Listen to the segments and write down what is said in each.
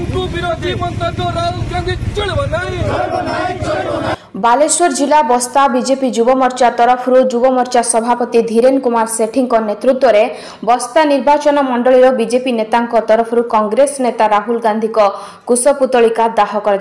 हिंदू विरोधी मंतव्य राहुल गांधी चलो नहीं। बालेश्वर जिला बस्ता बीजेपी युव मोर्चा तरफ युव मोर्चा सभापति धीरेन कुमार सेठी नेतृत्व में बस्ता निर्वाचन मंडल बीजेपी नेता तरफ कांग्रेस नेता राहुल गांधी कुशपुतलिका दाह कर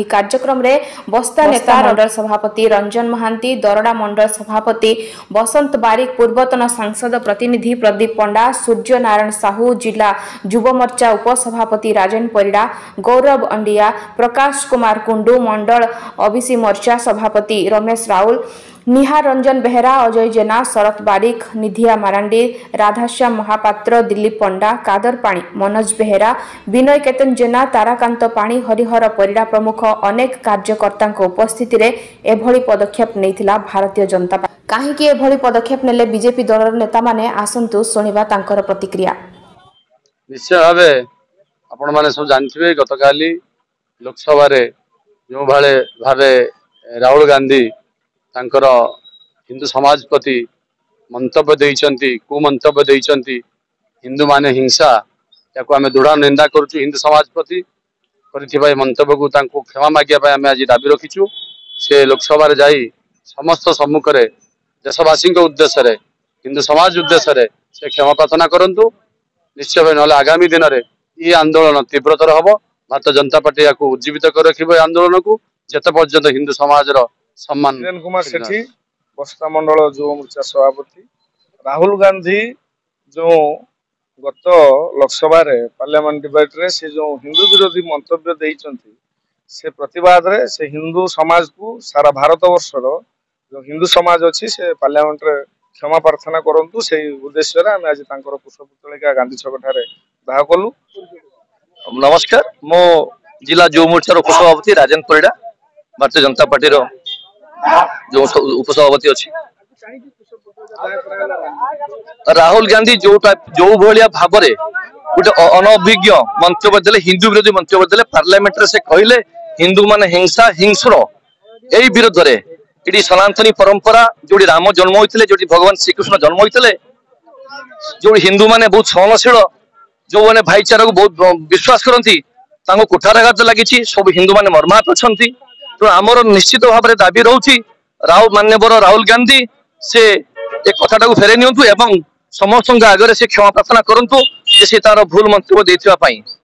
कार्यक्रम में बस्ता नेता मंडल सभापति रंजन महांती, दरड़ा मंडल सभापति बसंत बारिक, पूर्वतन सांसद प्रतिनिधि प्रदीप पंडा, सूर्य नारायण साहू, जिला युव मोर्चा उपसभापति राजेन परिड़ा, गौरव अंडिया, प्रकाश कुमार कुंडू, मंडल ओबीसी मोर्चा सभापति रमेश राउल, निहार रंजन बेहरा, अजय जेना, शरत बारिक, निधिया मारांडी, राधाश्याम महापात्र, दिलीप पंडा, कादर पाणी, मनोज बेहरा, विनय केतन जेना, ताराकांत पाणी, हरिहर परिड़ा प्रमुख अनेक कार्यकर्ता उपस्थिति रे एभली पदक्षेप नैथिला भारतीय जनता पार्टी। काहेकि एभली पदक्षेप नेले बीजेपी दलर नेता माने आसंतु सुनिबा तांकर प्रतिक्रिया। निश्चय भावे आपण माने सब जानथिबे गतकाली लोकसभा रे जो भावे राहुल गांधी तांकर हिंदू समाज प्रति मंतव्य देइचंती, कुमंतव्य देइचंती, हिंदू माने हिंसा याको आमे दृढ़ निंदा करूछु। हिंदू समाज प्रति करिथिबा मंतव्य को तांको क्षमा मागिया पाए आमे आज दाबी रखिछु। से लोकसभा रे जाई समस्त सम्मुख रे देशवासी उद्देश्य रे, हिंदू समाज उद्देश्य रे से क्षमा प्रार्थना करंतु। निश्चय भाई नले आगामी दिन रे ये आंदोलन तीव्रतर हबो। भारतीय जनता पार्टी याको उज्जीवित कर रखिबो आंदोलन को जत पर्यंत हिंदू समाज रो सम्मान। धीरेन कुमार सेठी बस्ता मंडल युव मोर्चा सभापति राहुल गांधी जो गत लोकसभा रे पार्लियामेंट डिबेट रे से जो हिंदू विरोधी मंतव्य देइचंती से प्रतिवाद रे से हिंदू समाज को सारा भारत वर्ष रो जो हिंदू समाज अछि से पार्लियामेंट रे क्षमा प्रार्थना करंतु। से उद्देश्य रे हम आज तांकर पुष्पपुतलिका गांधी छक ठारे दाह कलु। नमस्कार, मो जिला युव मोर्चा उपसभापति राजेन परिड़ा, भारतीय जनता पार्टी रो जो उपसभापति अच्छी। राहुल गांधी जो भाया भाव में गोटे अनभिज्ञ मंतव्य देले, हिंदू विरोधी मंतव्य देले, पार्लियामेंट रे से कहले हिंदू माने हिंसा हिंसुर यही विरोध रे ये सनातनी परंपरा जो राम जन्म होते, जो भगवान श्रीकृष्ण जन्म होते, जो हिंदू माने बहुत सहनशील, जो मैंने भाईचारा को बहुत विश्वास करती, कुठाराघात लगी सब हिंदू माने मर्माहत अच्छा। तो आमर निश्चित भाव में दाबी रोची माननीय राहुल गांधी से एक कथाटा को फेरे नियंतु एवं समस्त आगे से क्षमा प्रार्थना करंतु जे से तार भूल मंतव्य देथिबा पई।